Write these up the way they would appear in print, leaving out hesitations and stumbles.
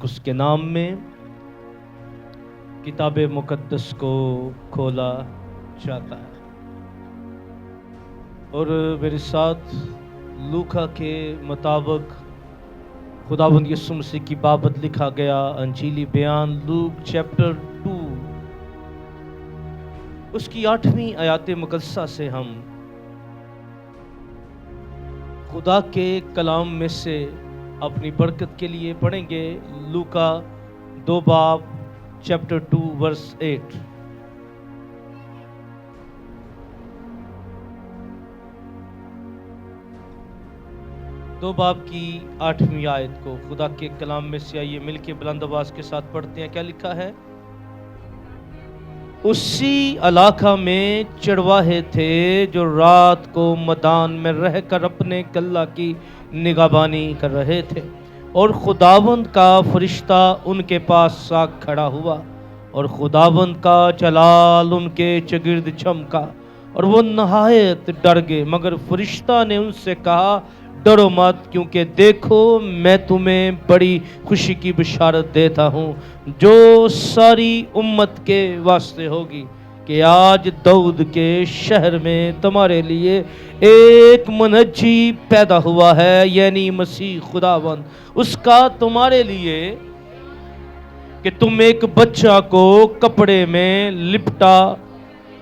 اس کے نام میں کتاب مقدس کو کھولا جاتا ہے۔ اور میرے ساتھ لوکا کے مطابق خداوند یسوع مسیح کی بابت لکھا گیا انجیلی بیان لوک چیپٹر 2 اس کی 8ویں آیات مقدسہ سے ہم خدا کے کلام میں سے اپنی برکت کے لیے پڑھیں گے۔ لوکا 2 باب چیپٹر 2 ورس 8۔ دو باب کی 8ویں آیت کو خدا کے کلام میں سے آئیے مل کے بلند آواز کے ساتھ پڑھتے ہیں۔ کیا لکھا ہے؟ اسی علاقہ میں چرواہے تھے جو رات کو میدان میں رہ کر اپنے گلہ کی نگہبانی کر رہے تھے، اور خداوند کا فرشتہ ان کے پاس آ کھڑا ہوا، اور خداوند کا جلال ان کے چگرد چمکا، اور وہ نہایت ڈر گئے۔ مگر فرشتہ نے ان سے کہا، ڈرو مت، کیونکہ دیکھو میں تمہیں بڑی خوشی کی بشارت دیتا ہوں جو ساری امت کے واسطے ہوگی، کہ آج داؤد کے شہر میں تمہارے لیے ایک منجی پیدا ہوا ہے، یعنی مسیح خداوند۔ اس کا تمہارے لیے کہ تم ایک بچہ کو کپڑے میں لپٹا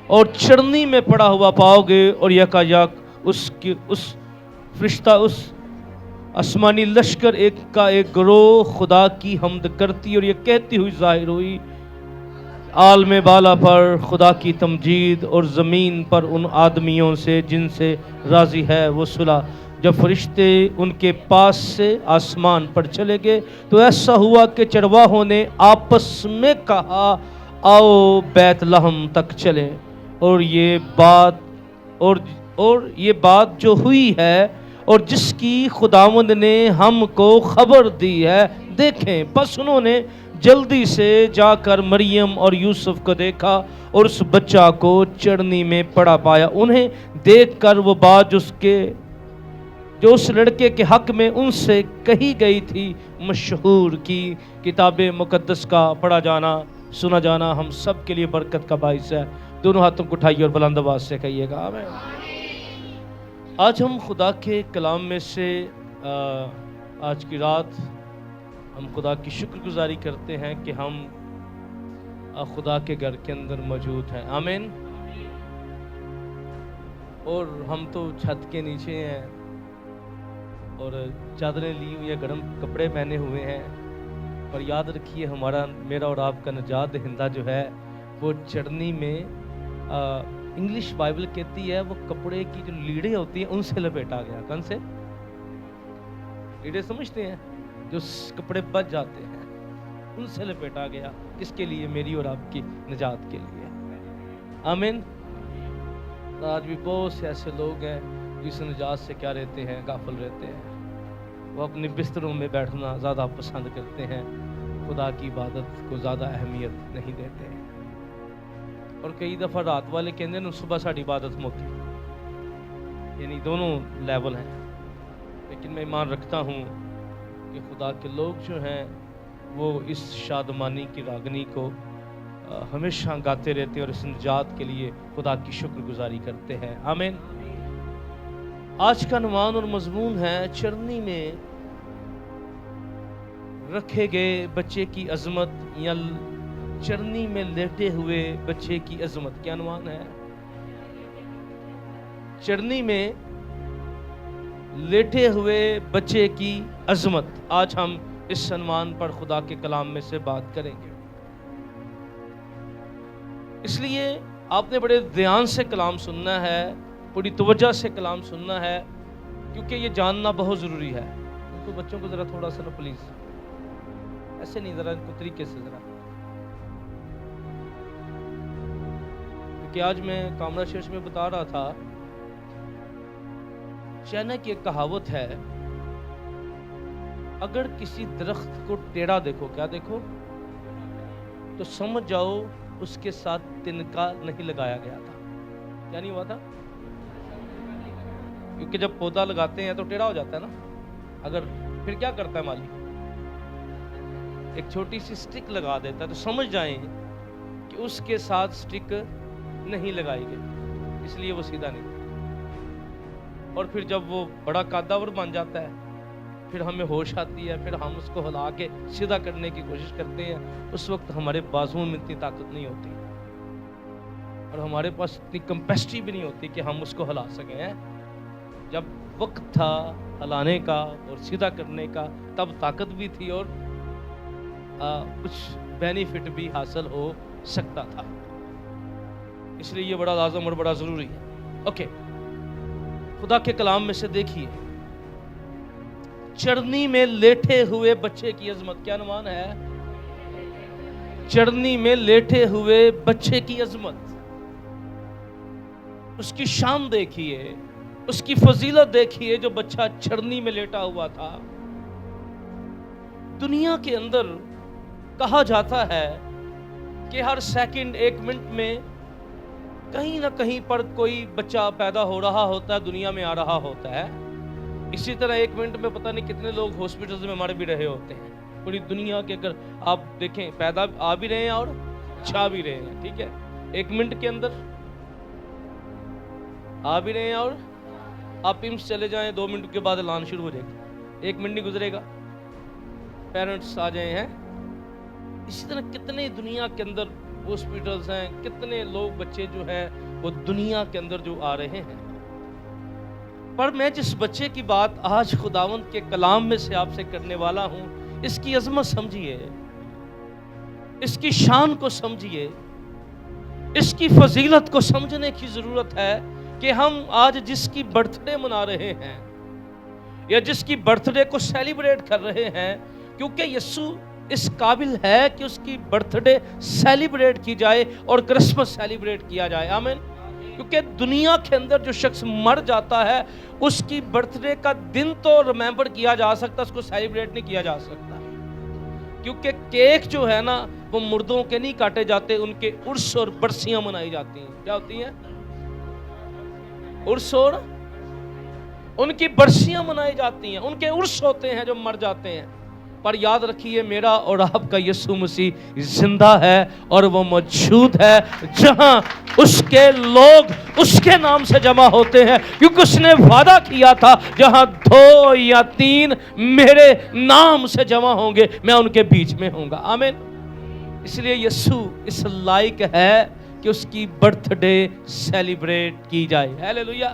اور چرنی میں پڑا ہوا پاؤ گے، اور یکایک اس فرشتہ اس آسمانی لشکر ایک کا ایک گروہ خدا کی حمد کرتی اور یہ کہتی ہوئی ظاہر ہوئی، عالم بالا پر خدا کی تمجید، اور زمین پر ان آدمیوں سے جن سے راضی ہے وہ صلح۔ جب فرشتے ان کے پاس سے آسمان پر چلے گئے تو ایسا ہوا کہ چرواہوں نے آپس میں کہا، آؤ بیت لحم تک چلیں، اور یہ بات جو ہوئی ہے اور جس کی خداوند نے ہم کو خبر دی ہے دیکھیں۔ پس انہوں نے جلدی سے جا کر مریم اور یوسف کو دیکھا اور اس بچہ کو چرنی میں پڑا پایا۔ انہیں دیکھ کر وہ بات جو اس لڑکے کے حق میں ان سے کہی گئی تھی مشہور کی۔ کتاب مقدس کا پڑھا جانا سنا جانا ہم سب کے لیے برکت کا باعث ہے۔ دونوں ہاتھوں کو اٹھائیے اور بلند آواز سے کہیے گا آمین۔ آج ہم خدا کے کلام میں سے آج کی رات ہم خدا کی شکر گزاری کرتے ہیں کہ ہم خدا کے گھر کے اندر موجود ہیں، آمین۔ اور ہم تو چھت کے نیچے ہیں اور چادریں لی ہوئی ہیں، گرم کپڑے پہنے ہوئے ہیں، اور یاد رکھیے میرا اور آپ کا نجات دہندہ جو ہے وہ چڑھنی میں انگلش بائبل کہتی ہے وہ کپڑے کی جو لیڑیں ہوتی ہیں ان سے لپیٹا گیا۔ کون سے لیڑیں سمجھتے ہیں؟ جو کپڑے بچ جاتے ہیں ان سے لپیٹا گیا۔ کس کے لیے؟ میری اور آپ کی نجات کے لیے، آمین۔ آج بھی بہت سے ایسے لوگ ہیں جس نجات سے کیا رہتے ہیں؟ غافل رہتے ہیں۔ وہ اپنے بستروں میں بیٹھنا زیادہ پسند کرتے ہیں، خدا کی عبادت کو زیادہ اہمیت نہیں دیتے ہیں، اور کئی دفعہ رات والے کہتے ہیں صبح ساڑی عبادت موتی، یعنی دونوں لیول ہیں۔ لیکن میں ایمان رکھتا ہوں کہ خدا کے لوگ جو ہیں وہ اس شادمانی کی راگنی کو ہمیشہ گاتے رہتے ہیں اور اس نجات کے لیے خدا کی شکر گزاری کرتے ہیں، آمین۔ آج کا عنوان اور مضمون ہے چرنی میں رکھے گئے بچے کی عظمت، یا چرنی میں لیٹے ہوئے بچے کی عظمت۔ کیا عنوان ہے؟ چرنی میں لیٹے ہوئے بچے کی عظمت۔ آج ہم اس عنوان پر خدا کے کلام میں سے بات کریں گے۔ اس لیے آپ نے بڑے دھیان سے کلام سننا ہے، بڑی توجہ سے کلام سننا ہے، کیونکہ یہ جاننا بہت ضروری ہے۔ تو بچوں کو ذرا تھوڑا سا پلیز ایسے نہیں، ذرا ان کو طریقے سے ذرا، کہ آج میں کامرا چرچ میں بتا رہا تھا، چائنا کی ایک کہاوت ہے، اگر کسی درخت کو ٹیڑھا دیکھو، کیا دیکھو تو سمجھ جاؤ اس کے ساتھ تنکا نہیں لگایا گیا تھا۔ کیا نہیں ہوا تھا؟ کیونکہ جب پودا لگاتے ہیں تو ٹیڑھا ہو جاتا ہے نا، اگر پھر کیا کرتا ہے مالی؟ ایک چھوٹی سی سٹک لگا دیتا ہے تو سمجھ جائیں کہ اس کے ساتھ سٹک نہیں لگائی گئی، اس لیے وہ سیدھا نہیں۔ اور پھر جب وہ بڑا قادور بن جاتا ہے، پھر ہمیں ہوش آتی ہے، پھر ہم اس کو ہلا کے سیدھا کرنے کی کوشش کرتے ہیں، اس وقت ہمارے بازوؤں میں اتنی طاقت نہیں ہوتی اور ہمارے پاس اتنی کمپیسٹی بھی نہیں ہوتی کہ ہم اس کو ہلا سکیں۔ جب وقت تھا ہلانے کا اور سیدھا کرنے کا، تب طاقت بھی تھی اور کچھ بینیفٹ بھی حاصل ہو سکتا تھا، اس لیے یہ بڑا لازم اور بڑا ضروری ہے۔ اوکے، خدا کے کلام میں سے دیکھیے، چڑھنی میں لیٹے ہوئے بچے کی عظمت، کیا عنوان ہے؟ چڑھنی میں لیٹے ہوئے بچے کی عظمت، اس کی شان دیکھیے، اس کی فضیلت دیکھیے۔ جو بچہ چڑھنی میں لیٹا ہوا تھا، دنیا کے اندر کہا جاتا ہے کہ ہر سیکنڈ 1 منٹ میں کہیں نہ کہیں پر کوئی بچہ پیدا ہو رہا ہوتا ہے، دنیا میں آ رہا ہوتا ہے۔ اسی طرح 1 منٹ میں پتہ نہیں کتنے لوگ ہاسپٹلز میں مر بھی رہے ہوتے ہیں۔ پوری دنیا کے اگر آپ دیکھیں، پیدا آ بھی رہے ہیں اور چھا بھی رہے ہیں، ٹھیک ہے؟ 1 منٹ کے اندر آ بھی رہے ہیں اور آپ پمس چلے جائیں، 2 منٹ کے بعد اعلان شروع ہو جائے گا، 1 منٹ نہیں گزرے گا، پیرنٹس آ جائیں ہیں۔ اسی طرح کتنے دنیا کے اندر ہاسپٹلز ہیں، کتنے لوگ بچے جو ہیں وہ دنیا کے اندر جو آ رہے ہیں۔ پر میں جس بچے کی بات آج خداوند کے کلام میں سے آپ سے کرنے والا ہوں، اس کی عظمت سمجھیے، اس کی شان کو سمجھیے، اس کی فضیلت کو سمجھنے کی ضرورت ہے کہ ہم آج جس کی برتھ ڈے منا رہے ہیں یا جس کی برتھ ڈے کو سیلیبریٹ کر رہے ہیں، کیونکہ یسوع اس قابل ہے کہ اس کی برتھ ڈے سیلیبریٹ کی جائے اور کرسمس سیلیبریٹ کیا جائے، آمین۔ کیونکہ دنیا کے اندر جو شخص مر جاتا ہے، اس کی برتھ ڈے کا دن تو ریممبر کیا جا سکتا، اس کو سیلیبریٹ نہیں کیا جا سکتا، کیونکہ کیک جو ہے نا وہ مردوں کے نہیں کاٹے جاتے، ان کے عرس اور برسیاں منائی جاتی ہیں۔ کیا ہوتی ہیں؟ عرس اور ان کی برسیاں منائی جاتی ہیں، ان کے عرس ہوتے ہیں جو مر جاتے ہیں۔ پر یاد رکھیے، میرا اور آپ کا یسوع مسیح زندہ ہے اور وہ موجود ہے جہاں اس کے لوگ اس کے نام سے جمع ہوتے ہیں، کیونکہ اس نے وعدہ کیا تھا جہاں 2 یا 3 میرے نام سے جمع ہوں گے، میں ان کے بیچ میں ہوں گا، آمین۔ اس لیے یسوع اس لائق ہے کہ اس کی برتھ ڈے سیلیبریٹ کی جائے، ہیلیلویا،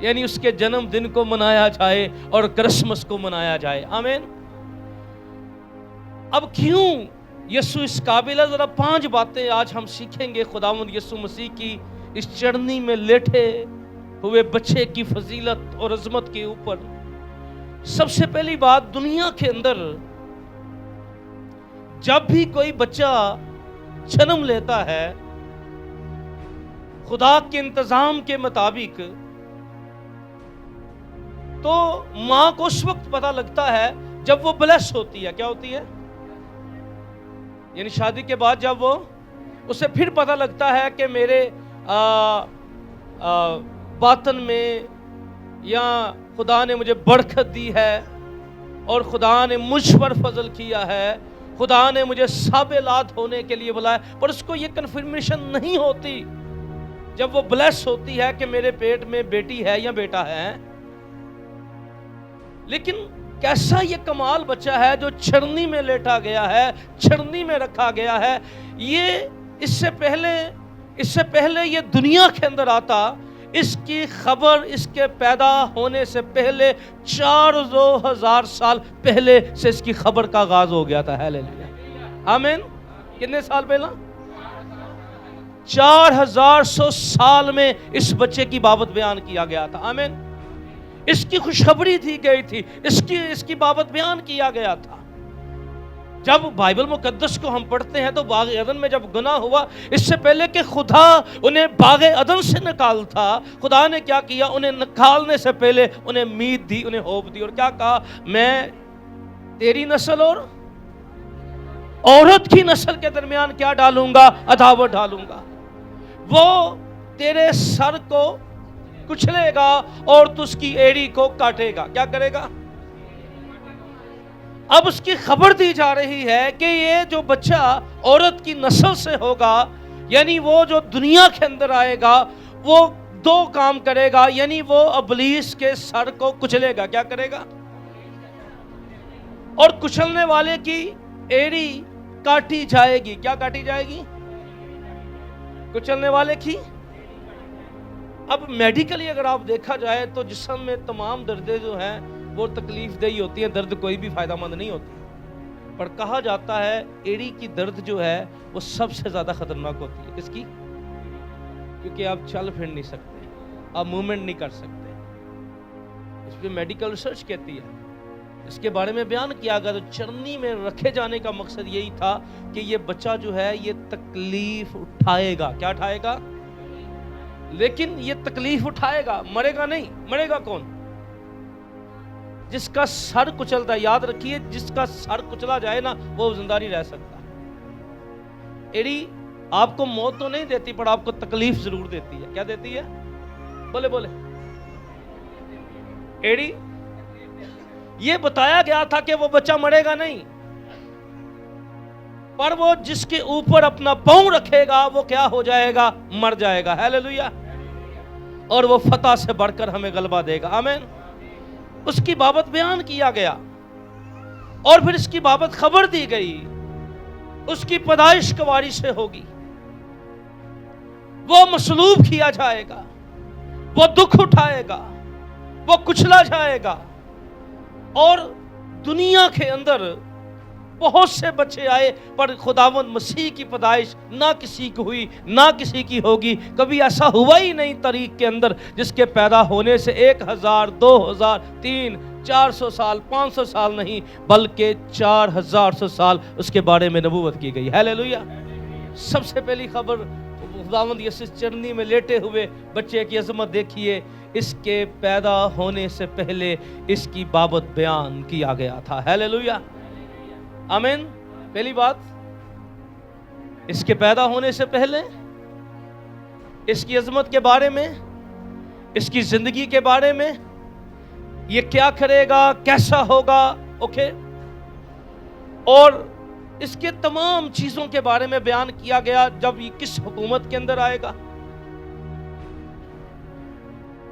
یعنی اس کے جنم دن کو منایا جائے اور کرسمس کو منایا جائے، آمین۔ اب کیوں یسوع اس قابل ہے؟ ذرا 5 باتیں آج ہم سیکھیں گے خداوند یسوع مسیح کی اس چڑھنی میں لیٹے ہوئے بچے کی فضیلت اور عظمت کے اوپر۔ سب سے پہلی بات، دنیا کے اندر جب بھی کوئی بچہ جنم لیتا ہے، خدا کے انتظام کے مطابق، تو ماں کو اس وقت پتہ لگتا ہے جب وہ بلیس ہوتی ہے۔ کیا ہوتی ہے؟ یعنی شادی کے بعد جب وہ اسے پھر پتہ لگتا ہے کہ میرے باطن میں یا خدا نے مجھے برکت دی ہے اور خدا نے مجھ پر فضل کیا ہے، خدا نے مجھے صاحب اولاد ہونے کے لیے بلایا، پر اس کو یہ کنفرمیشن نہیں ہوتی جب وہ بلیس ہوتی ہے کہ میرے پیٹ میں بیٹی ہے یا بیٹا ہے۔ لیکن کیسا یہ کمال بچہ ہے جو چڑھنی میں لیٹا گیا ہے، چڑھنی میں رکھا گیا ہے۔ یہ اس سے پہلے یہ دنیا کے اندر آتا، اس کی خبر اس کے پیدا ہونے سے پہلے 4,000 سال پہلے سے اس کی خبر کا آغاز ہو گیا تھا، ہیلیلویا، آمین۔ کتنے سال پہلا؟ 4,100 سال میں اس بچے کی بابت بیان کیا گیا تھا، آمین۔ اس کی خوشخبری دی گئی تھی، اس کی بابت بیان کیا گیا تھا۔ جب بائبل مقدس کو ہم پڑھتے ہیں تو باغ عدن میں جب گناہ ہوا، اس سے پہلے کہ خدا انہیں باغ عدن سے نکال تھا، خدا نے کیا کیا؟ انہیں نکالنے سے پہلے انہیں امید دی، انہیں ہوپ دی، اور کیا کہا؟ میں تیری نسل اور عورت کی نسل کے درمیان کیا ڈالوں گا؟ عداوت ڈالوں گا، وہ تیرے سر کو کچلے گا اور تو اس کی ایڑی کو کاٹے گا۔ کیا کرے گا؟ اب اس کی خبر دی جا رہی ہے کہ یہ جو بچہ عورت کی نسل سے ہوگا، یعنی وہ جو دنیا کے اندر آئے گا، وہ دو کام کرے گا، یعنی وہ ابلیس کے سر کو کچلے گا۔ کیا کرے گا؟ اور کچلنے والے کی ایڑی کاٹی جائے گی۔ کیا کاٹی جائے گی؟ کچلنے والے کی۔ اب میڈیکلی اگر آپ دیکھا جائے تو جسم میں تمام دردیں جو ہیں وہ تکلیف دہ ہوتی ہیں، درد کوئی بھی فائدہ مند نہیں ہوتی، پر کہا جاتا ہے ایڑی کی درد جو ہے وہ سب سے زیادہ خطرناک ہوتی ہے۔ کس کی؟ کیونکہ آپ چل پھر نہیں سکتے، آپ موومنٹ نہیں کر سکتے۔ اس پہ میڈیکل ریسرچ کہتی ہے، اس کے بارے میں بیان کیا گیا۔ تو چرنی میں رکھے جانے کا مقصد یہی تھا کہ یہ بچہ جو ہے یہ تکلیف اٹھائے گا۔ کیا اٹھائے گا؟ لیکن یہ تکلیف اٹھائے گا، مرے گا نہیں۔ مرے گا کون؟ جس کا سر کچلتا ہے۔ یاد رکھیے، جس کا سر کچلا جائے نا وہ زندہ نہیں رہ سکتا۔ ایڑی آپ کو موت تو نہیں دیتی، پر آپ کو تکلیف ضرور دیتی ہے۔ کیا دیتی ہے؟ بولے بولے۔ ایڑی یہ بتایا گیا تھا کہ وہ بچہ مرے گا نہیں، پر وہ جس کے اوپر اپنا پاؤں رکھے گا وہ کیا ہو جائے گا؟ مر جائے گا۔ ہیلیلویا۔ اور وہ فتح سے بڑھ کر ہمیں غلبہ دے گا۔ آمین۔ اس کی بابت بیان کیا گیا، اور پھر اس کی بابت خبر دی گئی، اس کی پیدائش کواری سے ہوگی، وہ مصلوب کیا جائے گا، وہ دکھ اٹھائے گا، وہ کچلا جائے گا، اور دنیا کے اندر بہت سے بچے آئے، پر خداوند مسیح کی پیدائش نہ کسی کی ہوئی نہ کسی کی ہوگی۔ کبھی ایسا ہوا ہی نہیں تاریخ کے اندر جس کے پیدا ہونے سے 1000 2000 300 400 سال 500 سال نہیں، بلکہ 4000 سال اس کے بارے میں نبوت کی گئی۔ ہیلیلویا۔ سب سے پہلی خبر خداوند یسوع چرنی میں لیٹے ہوئے بچے کی عظمت دیکھیے، اس کے پیدا ہونے سے پہلے اس کی بابت بیان کیا گیا تھا۔ ہیلیلویا۔ آمین۔ پہلی بات، اس کے پیدا ہونے سے پہلے اس کی عظمت کے بارے میں، اس کی زندگی کے بارے میں، یہ کیا کرے گا، کیسا ہوگا، اوکے، اور اس کے تمام چیزوں کے بارے میں بیان کیا گیا۔ جب یہ کس حکومت کے اندر آئے گا،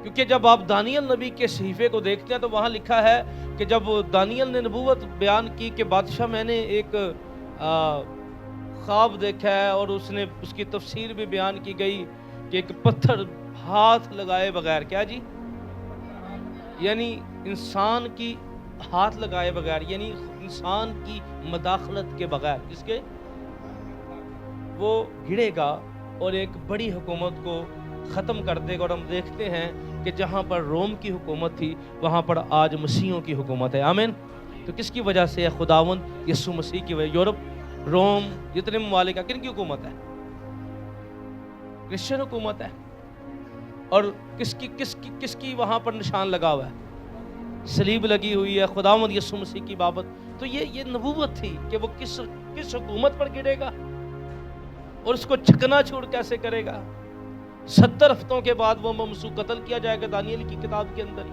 کیونکہ جب آپ دانیل نبی کے صحیفے کو دیکھتے ہیں تو وہاں لکھا ہے کہ جب دانیل نے نبوت بیان کی کہ بادشاہ میں نے ایک خواب دیکھا ہے، اور اس کی تفسیر بھی بیان کی گئی کہ ایک پتھر ہاتھ لگائے بغیر، کیا جی، یعنی انسان کی ہاتھ لگائے بغیر، یعنی انسان کی مداخلت کے بغیر، اس کے وہ گرے گا اور ایک بڑی حکومت کو ختم کر دے گا۔ اور ہم دیکھتے ہیں کہ جہاں پر روم کی حکومت تھی وہاں پر آج مسیحیوں کی حکومت ہے۔ آمین۔ تو کس کی وجہ سے ہے؟ خداوند یسوع مسیح کی وجہ۔ یورپ، روم، جتنے ممالک ہیں، کن کی حکومت ہے؟ کرسچن حکومت ہے۔ اور کس کی وہاں پر نشان لگا ہوا ہے؟ صلیب لگی ہوئی ہے، خداوند یسوع مسیح کی بابت۔ تو یہ نبوت تھی کہ وہ کس حکومت پر گرے گا اور اس کو چکنا چور کیسے کرے گا۔ 70 ہفتوں کے بعد وہ ممسوح قتل کیا جائے گا دانیل کی کتاب کے اندر ہی،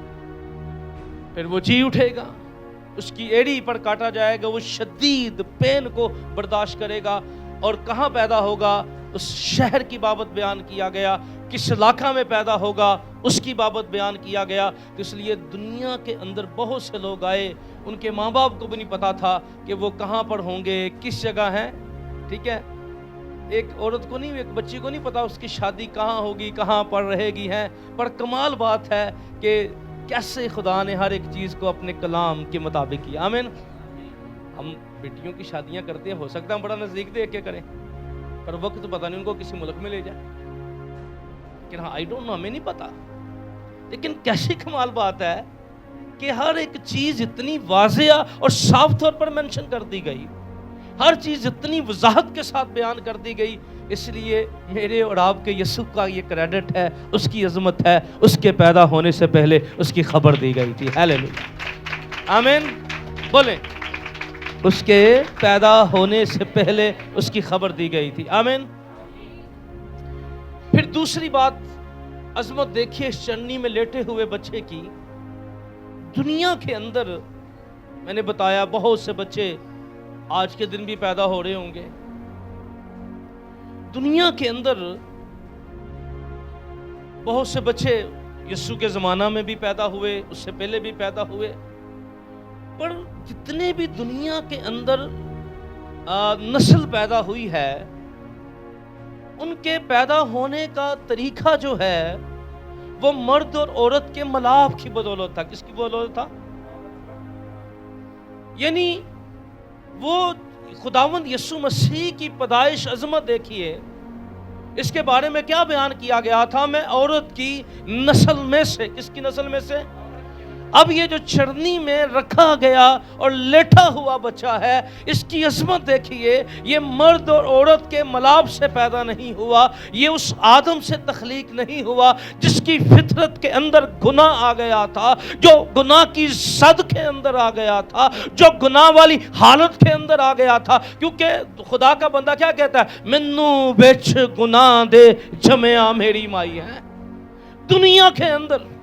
پھر وہ جی اٹھے گا، اس کی ایڑی پر کاٹا جائے گا، وہ شدید پین کو برداشت کرے گا، اور کہاں پیدا ہوگا اس شہر کی بابت بیان کیا گیا، کس علاقہ میں پیدا ہوگا اس کی بابت بیان کیا گیا۔ تو اس لیے دنیا کے اندر بہت سے لوگ آئے، ان کے ماں باپ کو بھی نہیں پتا تھا کہ وہ کہاں پر ہوں گے، کس جگہ ہیں، ٹھیک ہے۔ ایک عورت کو نہیں، ایک بچی کو نہیں پتا اس کی شادی کہاں ہوگی، کہاں پر رہے گی ہے، پر کمال بات ہے کہ کیسے خدا نے ہر ایک چیز کو اپنے کلام کے مطابق کیا۔ آمین۔ ہم بیٹیوں کی شادیاں کرتے ہیں، ہو سکتا ہے ہم بڑا نزدیک دیکھ کے کریں، پر وقت پتہ نہیں ان کو کسی ملک میں لے جائے، لیکن ہاں آئی ڈونٹ نو، ہمیں نہیں پتا۔ لیکن کیسی کمال بات ہے کہ ہر ایک چیز اتنی واضح اور صاف طور پر منشن کر دی گئی، ہر چیز اتنی وضاحت کے ساتھ بیان کر دی گئی۔ اس لیے میرے اور آپ کے یسوع کا یہ کریڈٹ ہے، اس کی عظمت ہے، اس کے پیدا ہونے سے پہلے اس کی خبر دی گئی تھی۔ ہیلیلویا۔ آمین۔ بولیں، اس کے پیدا ہونے سے پہلے اس کی خبر دی گئی تھی۔ آمین۔ پھر دوسری بات، عظمت دیکھیے اس چرنی میں لیٹے ہوئے بچے کی۔ دنیا کے اندر میں نے بتایا بہت سے بچے آج کے دن بھی پیدا ہو رہے ہوں گے. دنیا کے اندر بہت سے بچے یسوع کے زمانہ میں بھی پیدا ہوئے, اس سے پہلے بھی پیدا ہوئے, پر جتنے بھی دنیا کے اندر نسل پیدا ہوئی ہے, ان کے پیدا ہونے کا طریقہ جو ہے وہ مرد اور عورت کے ملاپ کی بدولت تھا. کس کی بدولت تھا؟ یعنی وہ خداوند یسوع مسیح کی پیدائش عظمت دیکھیے, اس کے بارے میں کیا بیان کیا گیا تھا؟ میں عورت کی نسل میں سے. کس کی نسل میں سے؟ اب یہ جو چرنی میں رکھا گیا اور لیٹا ہوا بچہ ہے, اس کی عظمت دیکھیے. یہ مرد اور عورت کے ملاپ سے پیدا نہیں ہوا, یہ اس آدم سے تخلیق نہیں ہوا جس کی فطرت کے اندر گناہ آ گیا تھا, جو گناہ کی زد کے اندر آ گیا تھا, جو گناہ والی حالت کے اندر آ گیا تھا. کیونکہ خدا کا بندہ کیا کہتا ہے؟ منو بچ گناہ دے جمیا میری مائی ہے. دنیا کے اندر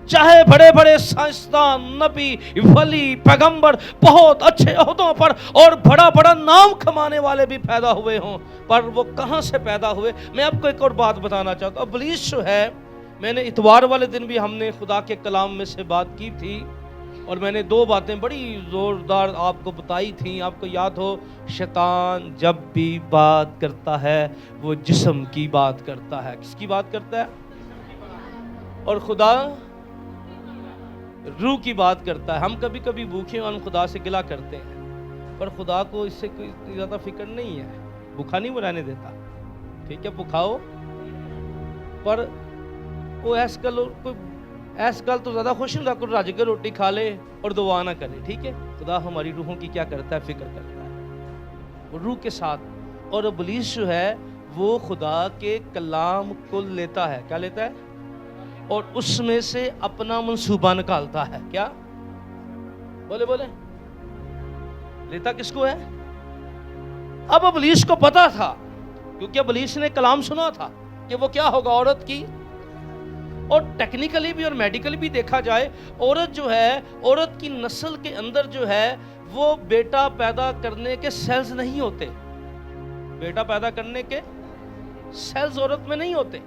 چاہے بڑے بڑے سائنسدان, نبی, ولی, پیغمبر بہت اچھے عہدوں پر اور بڑا بڑا نام کمانے والے بھی پیدا ہوئے ہوں, پر وہ کہاں سے پیدا ہوئے؟ میں آپ کو ایک اور بات بتانا چاہتا ہوں. ابلیس جو ہے, میں نے اتوار والے دن بھی ہم نے خدا کے کلام میں سے بات کی تھی, اور میں نے 2 باتیں بڑی زوردار آپ کو بتائی تھیں. آپ کو یاد ہو, شیطان جب بھی بات کرتا ہے وہ جسم کی بات کرتا ہے. کس کی بات کرتا ہے؟ اور خدا روح کی بات کرتا ہے. ہم کبھی کبھی بھوکے اور ہم خدا سے گلا کرتے ہیں, پر خدا کو اس سے کوئی زیادہ فکر نہیں ہے. بھوکا نہیں بنانے دیتا, ٹھیک ہے, بھکاؤ, پر کوئی ایس گل تو زیادہ خوش نہیں رہا, رج کے روٹی کھا لے اور دعا نہ کرے. ٹھیک ہے, خدا ہماری روحوں کی کیا کرتا ہے؟ فکر کرتا ہے, وہ روح کے ساتھ. اور ابلیس جو ہے وہ خدا کے کلام کو لیتا ہے. کیا لیتا ہے؟ اور اس میں سے اپنا منصوبہ نکالتا ہے. کیا بولے لیتا کس کو ہے؟ اب ابلیس کو پتا تھا, کیونکہ ابلیس نے کلام سنا تھا کہ وہ کیا ہوگا؟ عورت کی. اور ٹیکنیکلی بھی اور میڈیکلی بھی دیکھا جائے, عورت جو ہے, عورت کی نسل کے اندر جو ہے وہ بیٹا پیدا کرنے کے سیلز نہیں ہوتے. بیٹا پیدا کرنے کے سیلز عورت میں نہیں ہوتے.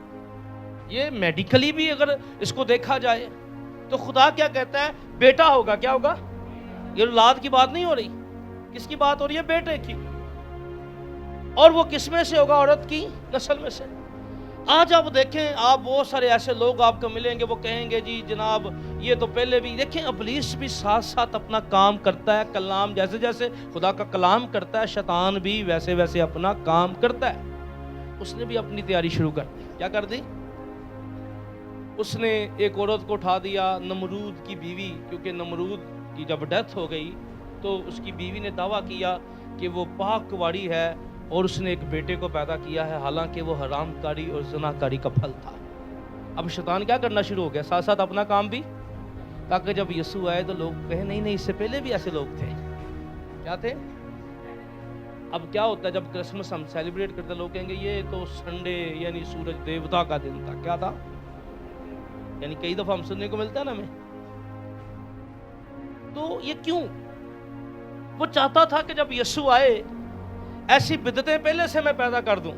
یہ میڈیکلی بھی اگر اس کو دیکھا جائے تو خدا کیا کہتا ہے؟ بیٹا ہوگا. کیا ہوگا؟ یہ اولاد کی بات نہیں ہو رہی. کس کی بات ہو رہی ہے؟ بیٹے کی. اور وہ کس میں سے ہوگا؟ عورت کی نسل میں سے. آج آپ دیکھیں, آپ بہت سارے ایسے لوگ آپ کو ملیں گے, وہ کہیں گے جی جناب یہ تو پہلے بھی. دیکھیں, ابلیس بھی ساتھ ساتھ اپنا کام کرتا ہے. کلام جیسے جیسے خدا کا کلام کرتا ہے, شیطان بھی ویسے ویسے اپنا کام کرتا ہے. اس نے بھی اپنی تیاری شروع کر دی. کیا کر دی؟ اس نے ایک عورت کو اٹھا دیا, نمرود کی بیوی, کیونکہ نمرود کی جب ڈیتھ ہو گئی تو اس کی بیوی نے دعویٰ کیا کہ وہ پاک کواڑی ہے, اور اس نے ایک بیٹے کو پیدا کیا ہے, حالانکہ وہ حرام کاری اور زنا کاری کا پھل تھا. اب شیطان کیا کرنا شروع ہو گیا؟ ساتھ ساتھ اپنا کام بھی, تاکہ جب یسوع آئے تو لوگ کہیں نہیں اس سے پہلے بھی ایسے لوگ تھے. کیا تھے؟ اب کیا ہوتا ہے جب کرسمس ہم سیلیبریٹ کرتے, لوگ کہیں گے یہ تو سنڈے یعنی سورج دیوتا کا دن تھا. کیا تھا؟ یعنی کئی دفعہ ہم سننے کو ملتا ہے نا ہمیں. تو یہ کیوں؟ وہ چاہتا تھا کہ جب یسوع آئے ایسی بدعتیں پہلے سے میں پیدا کر دوں